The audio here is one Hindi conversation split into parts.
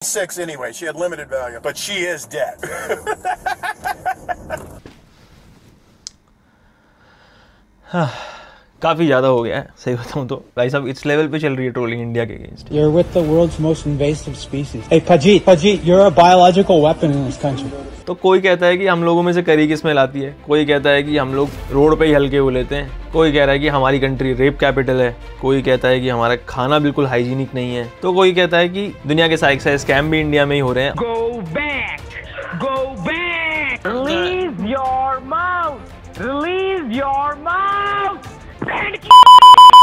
6 anyway. She had limited value, but she is dead. काफी ज्यादा हो गया है, सही बताऊं तो भाई साहब इस लेवल पे चल रही है ट्रोलिंग इंडिया के against. You're with the world's most invasive species. Hey Pajit, you're a biological weapon in this country. तो कोई कहता है कि हम लोगों में से करी की स्मेल आती है, कोई कहता है कि हम लोग रोड पे ही हल्के हो लेते हैं, कोई कह रहा है कि हमारी कंट्री रेप कैपिटल है, कोई कहता है कि हमारा खाना बिल्कुल हाइजीनिक नहीं है, तो कोई कहता है कि दुनिया के सारे स्कैम भी इंडिया में ही हो रहे हैं। Go back, release your mouth, release your mouth.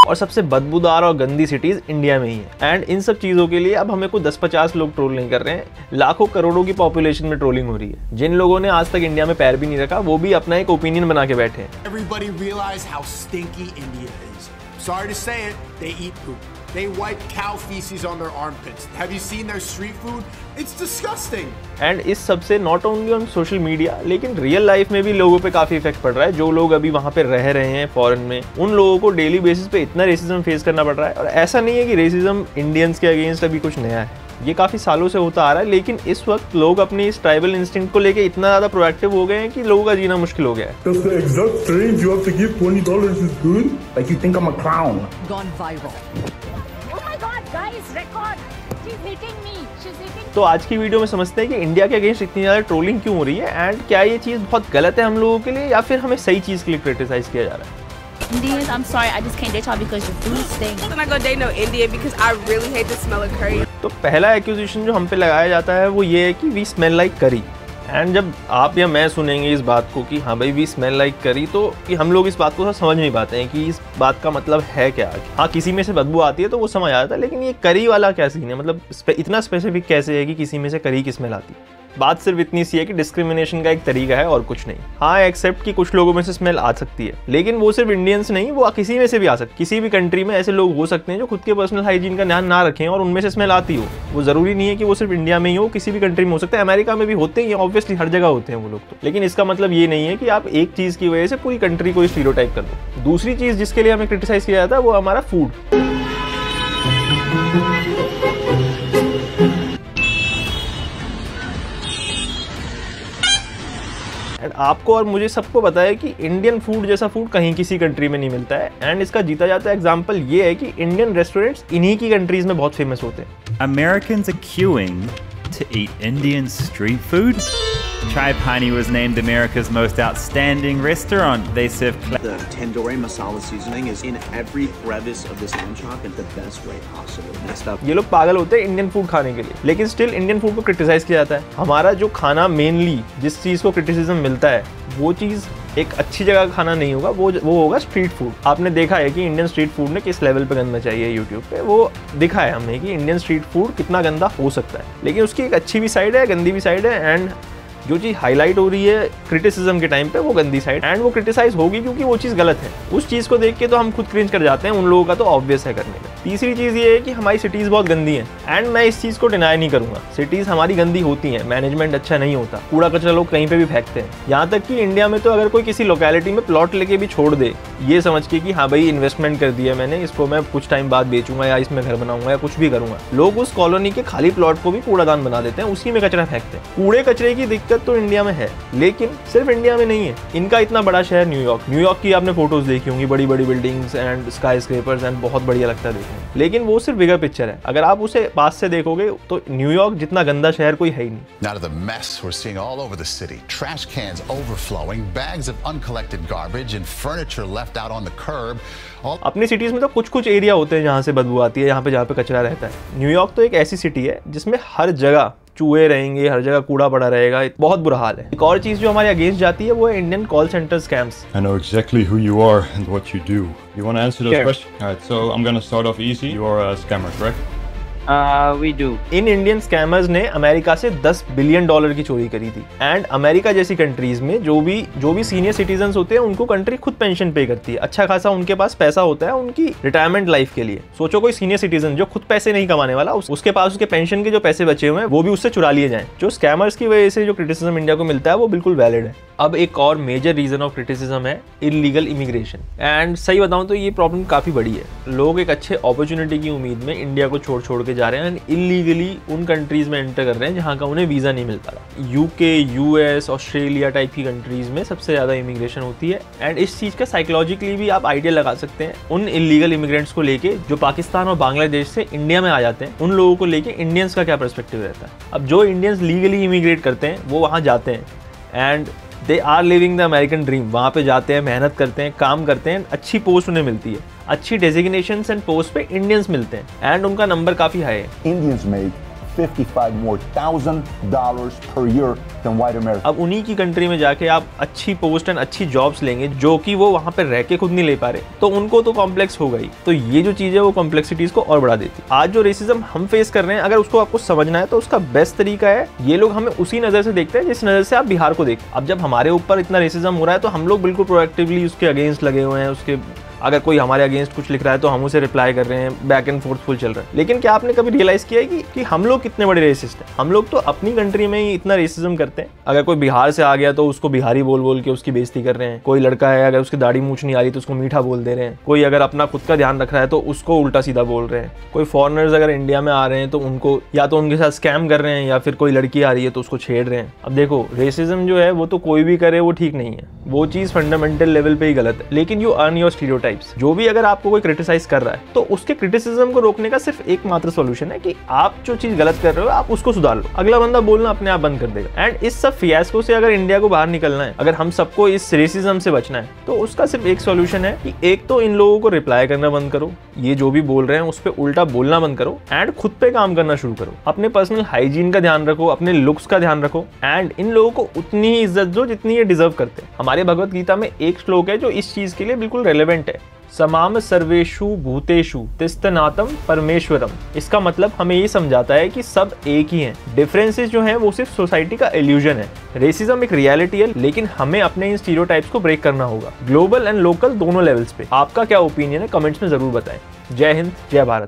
और सबसे बदबूदार और गंदी सिटीज इंडिया में ही है। एंड इन सब चीजों के लिए अब हमें कोई 10-50 लोग ट्रोल नहीं कर रहे हैं, लाखों करोड़ों की पॉपुलेशन में ट्रोलिंग हो रही है। जिन लोगों ने आज तक इंडिया में पैर भी नहीं रखा वो भी अपना एक ओपिनियन बना के बैठे हैं। Everybody realize how stinky India is. Sorry to say it, they eat poop. They wipe cow feces on their armpits. Have you seen their street food? It's disgusting. And इस सबसे not only on social media लेकिन रियल लाइफ में भी लोगों पे काफी इफेक्ट पड़ रहा है। जो लोग अभी वहाँ पे रह रहे हैं फॉरेन में, उन लोगों को डेली बेसिस पे इतना रेसिज्म फेस करना पड़ रहा है। और ऐसा नहीं है कि रेसिज्म इंडियंस के अगेंस्ट अभी कुछ नया है, ये काफी सालों से होता आ रहा है, लेकिन इस वक्त लोग अपनी इस ट्राइबल इंस्टिंक्ट को लेके इतना ज्यादा प्रोएक्टिव हो गए हैं कि लोगों का जीना मुश्किल हो गया है। Does the exact strange you have to give $20 is good? Like you think I'm a clown? Gone viral. Oh my God, guys, record. She's hitting me. She's hitting me. तो आज की वीडियो में समझते हैं कि इंडिया के अगेंस्ट इतनी ज्यादा ट्रोलिंग क्यों हो रही है एंड क्या ये चीज बहुत गलत है हम लोगों के लिए या फिर हमें सही चीज के लिए क्रिटिसाइज किया जा रहा है। Indians, I'm sorry, I just can't date y'all because your food stinks. I'm not gonna date no Indian because I really hate the smell of curry. तो पहला एक्यूजिशन जो हम पे लगाया जाता है वो ये है कि वी स्मेल लाइक करी। एंड जब आप या मैं सुनेंगे इस बात को कि हाँ भाई वी स्मेल लाइक करी, तो कि हम लोग इस बात को समझ नहीं पाते हैं कि इस बात का मतलब है क्या। हाँ, किसी में से बदबू आती है तो वो समझ आता है, लेकिन ये करी वाला क्या सीन है, मतलब इतना स्पेसिफिक कैसे है कि किसी में से करी की स्मेल आती है। बात सिर्फ इतनी सी है कि डिस्क्रिमिनेशन का एक तरीका है और कुछ नहीं। हाँ, एक्सेप्ट कि कुछ लोगों में से स्मेल आ सकती है, लेकिन वो सिर्फ इंडियंस नहीं, वो किसी में से भी आ सकती है। किसी भी कंट्री में ऐसे लोग हो सकते हैं जो खुद के पर्सनल हाइजीन का ध्यान ना रखें और उनमें से स्मेल आती हो। वो जरूरी नहीं है कि वो सिर्फ इंडिया में ही हो, किसी भी कंट्री में हो सकता है। अमेरिका में भी होते हैं, ऑब्वियसली हर जगह होते हैं वो लोग तो, लेकिन इसका मतलब ये नहीं है कि आप एक चीज की वजह से पूरी कंट्री को स्टीरियोटाइप कर दो। दूसरी चीज जिसके लिए हमें क्रिटिसाइज किया जाता है वो हमारा फूड। आपको और मुझे सबको पता है कि इंडियन फूड जैसा फूड कहीं किसी कंट्री में नहीं मिलता है। एंड इसका जीता जाता एग्जांपल ये है कि इंडियन रेस्टोरेंट्स इन्हीं की कंट्रीज में बहुत फेमस होते हैं। Americans are queuing to eat Indian street food. Chai Pani was named America's most outstanding restaurant. They serve the tandoori masala seasoning is in every crevice of this lamb chop in the best way possible. ये लोग पागल होते हैं इंडियन फूड खाने के लिए, लेकिन स्टिल इंडियन फूड को क्रिटिसाइज किया जाता है। हमारा जो खाना मेनली जिस चीज को क्रिटिसिज्म मिलता है वो चीज एक अच्छी जगह का खाना नहीं होगा, वो होगा स्ट्रीट फूड। आपने देखा है कि इंडियन स्ट्रीट फूड ने किस लेवल पे गंदा चाहिए यूट्यूब पे, वो दिखा है हमने कि इंडियन स्ट्रीट फूड कितना गंदा हो सकता है। लेकिन उसकी एक अच्छी भी साइड है, गंदी भी साइड है। एंड जो चीज़ हाईलाइट हो रही है क्रिटिसिज्म के टाइम पे वो गंदी साइड, एंड वो क्रिटिसाइज होगी क्योंकि वो चीज़ गलत है। उस चीज़ को देख के तो हम खुद क्रिंज कर जाते हैं, उन लोगों का तो ऑब्वियस है करने का। तीसरी चीज़ ये है कि हमारी सिटीज़ बहुत गंदी हैं, एंड मैं इस चीज़ को डिनाई नहीं करूँगा। सिटीज़ हमारी गंदी होती हैं, मैनेजमेंट अच्छा नहीं होता, कूड़ा कचरा लोग कहीं पे भी फेंकते हैं। यहाँ तक कि इंडिया में तो अगर कोई किसी लोकेलिटी में प्लॉट लेके भी छोड़ दे ये समझ के कि हाँ भाई इन्वेस्टमेंट कर दिया मैंने, इसको मैं कुछ टाइम बाद बेचूंगा या इसमें घर बनाऊंगा या कुछ भी करूंगा, लोग उस कॉलोनी के खाली प्लॉट को भी कूड़ादान बना देते हैं, उसी में कचरा फेंकते हैं। कूड़े कचरे की दिक्कत तो इंडिया में है, लेकिन सिर्फ इंडिया में नहीं है। इनका इतना बड़ा शहर न्यूयॉर्क की आपने फोटोज देखी होंगी, बड़ी बड़ी buildings and sky scrapers and बहुत बढ़िया लगता है देखने, लेकिन वो सिर्फ बिगर पिक्चर है। अगर आप उसे पास से देखोगे तो न्यूयॉर्क जितना गंदा शहर कोई है ही नहीं। Now to the mess we're seeing all over the city. Trash cans overflowing, bags of uncollected garbage and furniture left out on the curb. अपनी सिटीज में तो कुछ एरिया होते हैं जहाँ से बदबू आती है, जहाँ पे कचरा रहता है। न्यूयॉर्क तो एक ऐसी सिटी है जिसमें हर जगह चूहे रहेंगे, हर जगह कूड़ा पड़ा रहेगा, बहुत बुरा हाल है। एक और चीज जो हमारे अगेंस्ट जाती है वो है Indian call centre scams. I know exactly who you are and what you do. You want to answer those questions? All right, so I'm going to start off easy. You are a scammer, correct? We do. In Indian scammers ने अमेरिका से $10 बिलियन की चोरी करी थी। एंड अमेरिका जैसी कंट्रीज में जो भी सीनियर सिटीजन होते हैं उनको कंट्री खुद पेंशन पे करती है। अच्छा खासा उनके पास पैसा होता है उनकी रिटायरमेंट लाइफ के लिए। सोचो कोई सीनियर सिटीजन जो खुद पैसे नहीं कमाने वाला, उसके पास उसके पेंशन के जो पैसे बचे हुए हैं वो भी उससे चुरा लिए जाएं। जो स्कैमर्स की वजह से जो क्रिटिसिज्म इंडिया को मिलता है वो बिल्कुल वैलिड है। अब एक और मेजर रीजन ऑफ क्रिटिसिज्म है इलीगल इमिग्रेशन। एंड सही बताऊं तो ये प्रॉब्लम काफी बड़ी है। लोग एक अच्छे अपॉर्चुनिटी की उम्मीद में इंडिया को छोड़ के जा रहे हैं एंड इलीगली उन कंट्रीज में एंटर कर रहे हैं जहाँ का उन्हें वीज़ा नहीं मिलता था। यूके, यूएस, ऑस्ट्रेलिया टाइप की कंट्रीज में सबसे ज़्यादा इमिग्रेशन होती है एंड इस चीज़ का साइकोलॉजिकली भी आप आइडिया लगा सकते हैं उन इलीगल इमिग्रेंट्स को लेके जो पाकिस्तान और बांग्लादेश से इंडिया में आ जाते हैं। उन लोगों को लेके इंडियंस का क्या पर्सपेक्टिव रहता है। अब जो इंडियंस लीगली इमिग्रेट करते हैं वो वहाँ जाते हैं and they are living the American dream. वहाँ पे जाते हैं, मेहनत करते हैं, काम करते हैं, अच्छी पोस्ट उन्हें मिलती है, अच्छी डेजिग्नेशंस एंड पोस्ट पे इंडियंस मिलते हैं एंड उनका नंबर काफ़ी हाई है। Indians made $55,000 per year than white Americans. अब उन्हीं की कंट्री में जाके आप अच्छी पोस्ट एंड अच्छी जॉब्स लेंगे जो कि वो वहाँ पे रह के खुद नहीं ले पा रहे, तो उनको तो कॉम्प्लेक्स हो गई। तो ये जो चीज़ है वो कॉम्प्लेक्सिटीज को और बढ़ा देती है। आज जो रेसिज्म हम फेस कर रहे हैं, अगर उसको आपको समझना है तो उसका बेस्ट तरीका है, ये लोग हमें उसी नज़र से देखते हैं जिस नज़र से आप बिहार को देखते हैं। अब जब हमारे ऊपर इतना रेसिज्म हो रहा है तो हम लोग बिल्कुल प्रोएक्टिवली उसके अगेंस्ट लगे हुए हैं। उसके अगर कोई हमारे अगेंस्ट कुछ लिख रहा है तो हम उसे रिप्लाई कर रहे हैं, बैक एंड फोर्थ फुल चल रहा है। लेकिन क्या आपने कभी रियलाइज किया है कि हम लोग कितने बड़े रेसिस्ट हैं? हम लोग तो अपनी कंट्री में ही इतना रेसिज्म करते हैं। अगर कोई बिहार से आ गया तो उसको बिहारी बोल बोल के उसकी बेइज्जती कर रहे हैं। कोई लड़का है, अगर उसकी दाढ़ी मूंछ नहीं आ रही तो उसको मीठा बोल दे रहे हैं। कोई अगर अपना खुद का ध्यान रख रहा है तो उसको उल्टा सीधा बोल रहे हैं। कोई फॉरेनर्स अगर इंडिया में आ रहे हैं तो उनको या तो उनके साथ स्कैम कर रहे हैं या फिर कोई लड़की आ रही है तो उसको छेड़ रहे हैं। अब देखो, रेसिज्म जो है वो तो कोई भी करे वो ठीक नहीं है, वो चीज़ फंडामेंटल लेवल पे ही गलत है। लेकिन यू अर्न योर स्टीरियोटाइप्स। जो भी अगर आपको कोई क्रिटिसाइज कर रहा है तो उसके क्रिटिसिज्म को रोकने का सिर्फ एकमात्र सॉल्यूशन है कि आप जो चीज गलत कर रहे हो आप उसको सुधार लो। अगला बंदा बोलना अपने आप बंद कर देगा। एंड इस सब फियास्को से अगर इंडिया को बाहर निकलना है, अगर हम सबको इस रेसिज्म से बचना है, तो उसका सिर्फ एक सॉल्यूशन है कि एक तो इन लोगों को रिप्लाई करना बंद करो, ये जो भी बोल रहे हैं उस पर उल्टा बोलना बंद करो एंड खुद पे काम करना शुरू करो। अपने पर्सनल हाइजीन का ध्यान रखो, अपने लुक्स का ध्यान रखो एंड इन लोगों को उतनी ही इज्जत दो जितनी ये डिजर्व करते हैं। हमारे भगवत गीता में एक श्लोक है जो इस चीज के लिए बिल्कुल रेलेवेंट है, समाम सर्वेषु भूतेषु तिष्ठनातम परमेश्वरम। इसका मतलब हमें ये समझाता है कि सब एक ही हैं। डिफरेंसेस जो हैं वो सिर्फ सोसाइटी का इल्यूजन है। रेसिज्म एक रियलिटी है, लेकिन हमें अपने इन स्टीरियोटाइप्स को ब्रेक करना होगा, ग्लोबल एंड लोकल दोनों लेवल्स पे। आपका क्या ओपिनियन है कमेंट्स में जरूर बताएं। जय हिंद, जय भारत।